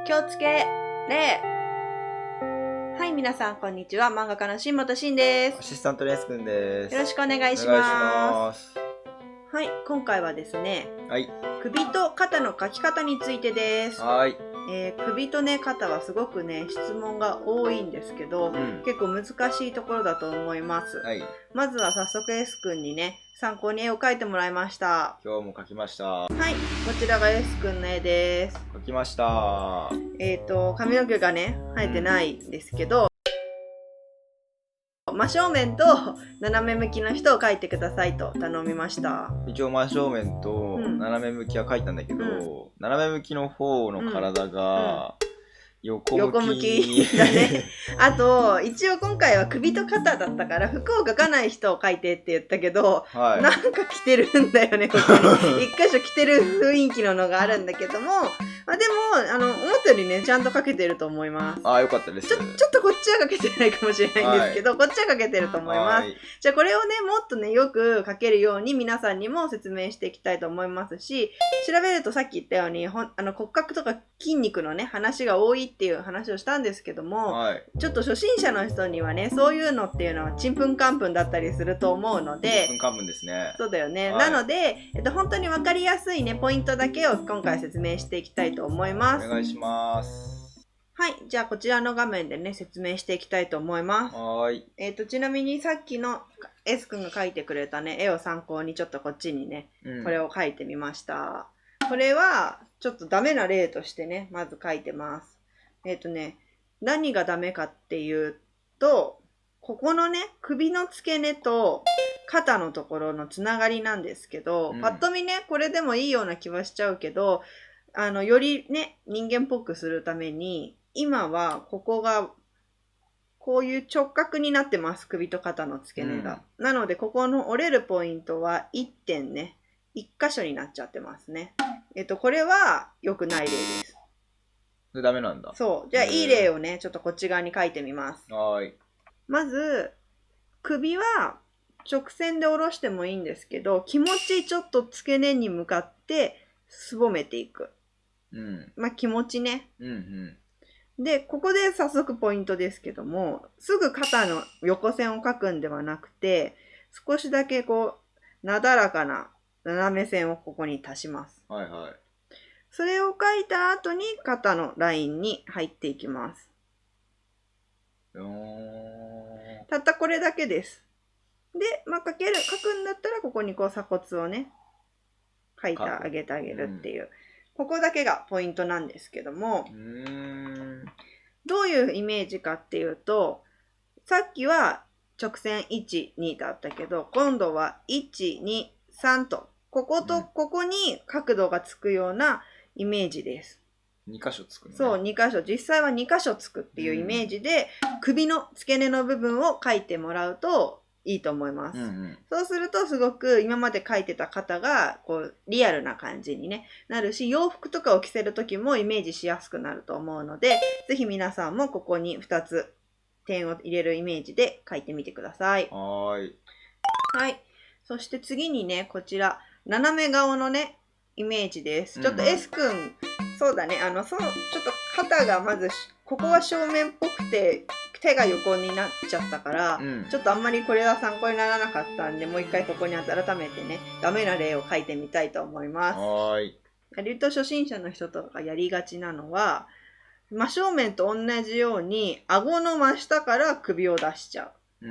気をつけ礼。はい、皆さんこんにちは。漫画家の新本慎です。アシスタントのエスくんです。よろしくお願いしお願いしま。ますす。はい、今回はですね、はい。首と肩の描き方についてです。はい。首とね、肩はすごくね、質問が多いんですけど、結構難しいところだと思います。はい。まずは早速 S 君にね、参考に絵を描いてもらいました。今日も描きました。はい、こちらが S 君の絵です。描きました。髪の毛がね、生えてないんですけど、真正面と斜め向きの人を描いてくださいと頼みました。一応真正面と斜め向きは描いたんだけど、斜め向きの方の体が横向きだね。あと、一応今回は首と肩だったから服を描かない人を描いてって言ったけど、はい、なんか着てるんだよね、ここに。一箇所着てる雰囲気ののがあるんだけども、でも、思ったよりね、ちゃんと描けてると思います。あ、よかったです。ちょっとこっちは描けてないかもしれないんですけど、こっちは描けてると思います。じゃあこれをね、もっとね、よく描けるように皆さんにも説明していきたいと思いますし、調べるとさっき言ったように、骨格とか筋肉のね、話が多いっていう話をしたんですけども、ちょっと初心者の人にはね、そういうのっていうのはちんぷんかんぷんだったりすると思うので、ちんぷんかんぷんですね。そうだよね。なので、本当に分かりやすいね、ポイントだけを今回説明していきたいと思います。お願いします。はい。じゃあ、こちらの画面でね、説明していきたいと思います。はい。ちなみにさっきの S 君が描いてくれたね、絵を参考にちょっとこっちにね、これを描いてみました。これは、ちょっとダメな例としてね、まず描いてます。何がダメかっていうと、ここのね、首の付け根と肩のところのつながりなんですけど、パッと見ね、これでもいいような気はしちゃうけど、よりね、人間っぽくするために、今はここが、こういう直角になってます。首と肩の付け根が。なので、ここの折れるポイントは1点ね、1箇所になっちゃってますね。これは良くない例です。ダメなんだ。そう。じゃあ、いい例をね、ちょっとこっち側に書いてみます。はい。まず、首は直線で下ろしてもいいんですけど、気持ちちょっと付け根に向かってすぼめていく。まあ気持ちね。で、ここで早速ポイントですけども、すぐ肩の横線を描くんではなくて、少しだけこう、なだらかな斜め線をここに足します。はいはい。それを描いた後に肩のラインに入っていきます。たったこれだけです。で、まあ、描くんだったらここにこう鎖骨をね、描いてあげるっていう。ここだけがポイントなんですけども、どういうイメージかっていうと、さっきは直線1、2だったけど、今度は1、2、3と、こことここに角度がつくようなイメージです。2箇所つくのね。そう、2箇所。実際は2箇所つくっていうイメージで、首の付け根の部分を描いてもらうといいと思います。そうするとすごく今まで描いてた方がこうリアルな感じに、ね、なるし、洋服とかを着せる時もイメージしやすくなると思うので、ぜひ皆さんもここに2つ点を入れるイメージで描いてみてください。はい。そして次にね、こちら、斜め顔のね、イメージです。ちょっと S 君、そうだね、ちょっと肩がまず、ここは正面っぽくて、手が横になっちゃったから、ちょっとあんまりこれは参考にならなかったんで、もう一回ここに改めてね、ダメな例を書いてみたいと思います。割と初心者の人とかやりがちなのは、真正面と同じように、顎の真下から首を出しちゃう。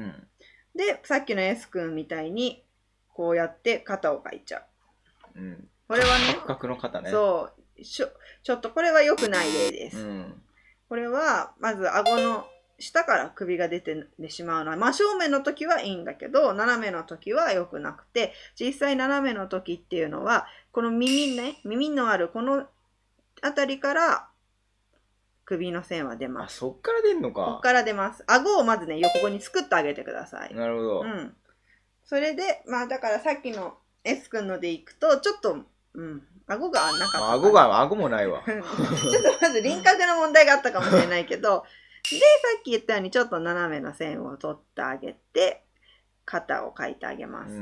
で、さっきの S 君みたいに、こうやって肩を描いちゃう。これはね、角の肩ね。そう、ちょっとこれは良くない例です。これは、まず顎の下から首が出てしまうのは、真正面の時はいいんだけど、斜めの時は良くなくて、実際斜めの時っていうのは、この耳のあるこの辺りから首の線は出ます。そっから出んのか。こっから出ます。顎をまずね、ここに作ってあげてください。なるほど。それで、まあだからさっきの S 君のでいくと、ちょっと、顎がなかった。顎もないわ。ちょっとまず輪郭の問題があったかもしれないけど、で、さっき言ったようにちょっと斜めの線を取ってあげて、肩を描いてあげます。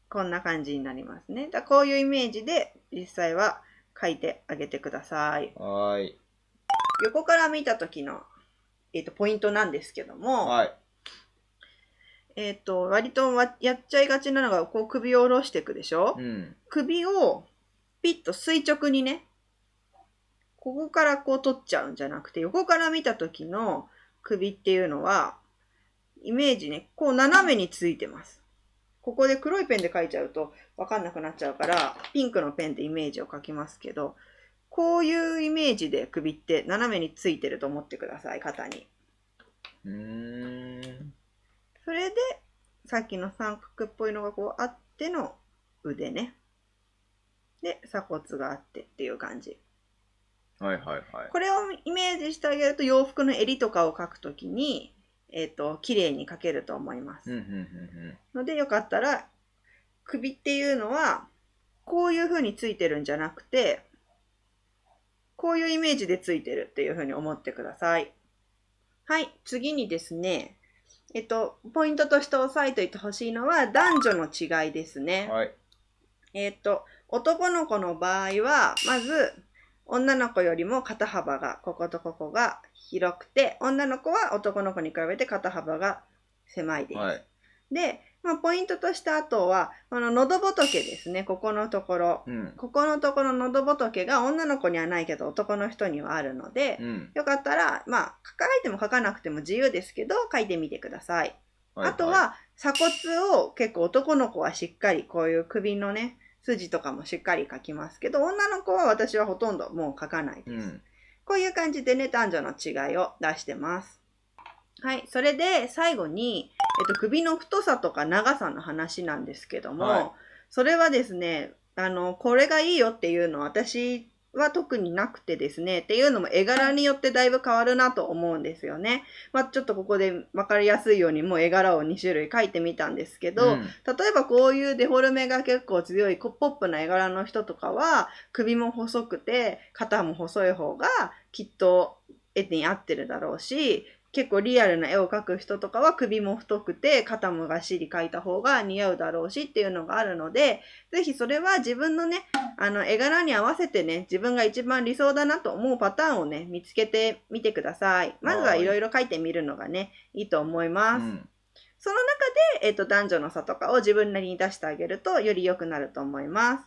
こんな感じになりますね。こういうイメージで実際は書いてあげてください。はい。横から見た時の、ポイントなんですけども、はい。割とやっちゃいがちなのが、こう首を下ろしていくでしょ、首をピッと垂直にね、ここからこう取っちゃうんじゃなくて、横から見た時の首っていうのは、イメージね、こう斜めについてます。ここで黒いペンで書いちゃうとわかんなくなっちゃうから、ピンクのペンでイメージを書きますけど、こういうイメージで首って斜めについてると思ってください、肩に。それで、さっきの三角っぽいのがこうあっての腕ね。で、鎖骨があってっていう感じ。はいはいはい。これをイメージしてあげると洋服の襟とかを描くときに、綺麗に描けると思います。のでよかったら、首っていうのは、こういう風についてるんじゃなくて、こういうイメージでついてるっていう風に思ってください。はい、次にですね、ポイントとして押さえておいてほしいのは男女の違いですね。はい。男の子の場合は、まず、女の子よりも肩幅が、こことここが広くて、女の子は男の子に比べて肩幅が狭いです。はい、で、ポイントとしてあとは、この喉仏ですね、ここのところ。ここのところの喉仏が女の子にはないけど男の人にはあるので、よかったら、書いても書かなくても自由ですけど、書いてみてください。あとは、鎖骨を結構男の子はしっかり、こういう首のね、筋とかもしっかり書きますけど、女の子は私はほとんどもう書かないです。こういう感じでね、男女の違いを出してます。はい。それで最後に、首の太さとか長さの話なんですけども、それはですね、これがいいよっていうのは私は特になくてですね、っていうのも絵柄によってだいぶ変わるなと思うんですよね。ちょっとここで分かりやすいようにもう絵柄を2種類描いてみたんですけど、例えばこういうデフォルメが結構強いポップな絵柄の人とかは、首も細くて肩も細い方がきっと絵に合ってるだろうし、結構リアルな絵を描く人とかは首も太くて肩もがっしり描いた方が似合うだろうしっていうのがあるので、ぜひそれは自分のね、絵柄に合わせてね、自分が一番理想だなと思うパターンをね、見つけてみてください。まずはいろいろ描いてみるのがね、いいと思います。その中で、男女の差とかを自分なりに出してあげるとより良くなると思います。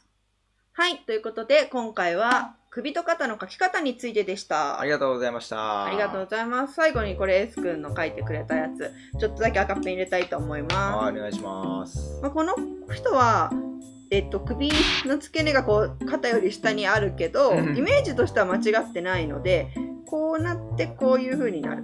はい。ということで、今回は首と肩の描き方についてでした。ありがとうございました。ありがとうございます。最後にこれ S 君の描いてくれたやつ、ちょっとだけ赤ペン入れたいと思います。お願いします。この人は、首の付け根がこう肩より下にあるけど、イメージとしては間違ってないので、こうなってこういう風になる。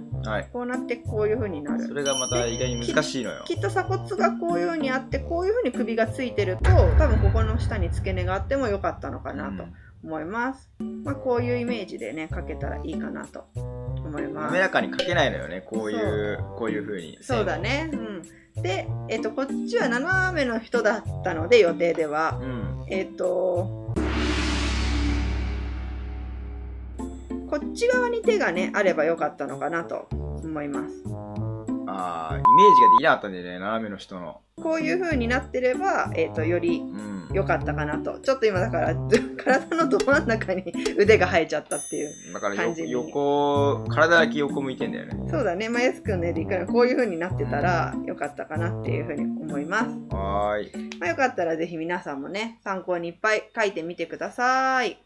こうなってこういう風になる。それがまた意外に難しいのよ。きっと鎖骨がこういう風にあって、こういう風に首がついてると、多分ここの下に付け根があってもよかったのかなと思います。こういうイメージでね、描けたらいいかなと思います。滑らかに描けないのよね、こういう風に。そうだね。で、こっちは斜めの人だったので、予定では。こっち側に手がね、あればよかったのかなと思います。イメージができなかったんでね、斜めの人の。こういう風になってれば、より良かったかなと。ちょっと今だから、体のど真ん中に腕が生えちゃったっていう感じに。だから体だけ横向いてんだよね。そうだね。S 君の絵でいくらこういう風になってたら良かったかなっていう風に思います。よかったらぜひ皆さんもね、参考にいっぱい書いてみてください。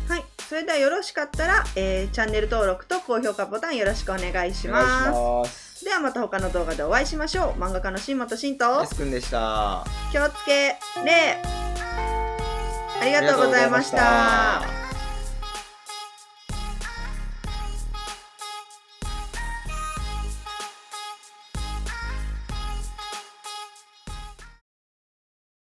はい。それではよろしかったら、チャンネル登録と高評価ボタンよろしくお願いします。ではまた他の動画でお会いしましょう。漫画家の新本慎と S 君でした。気をつけ礼。ありがとうございました。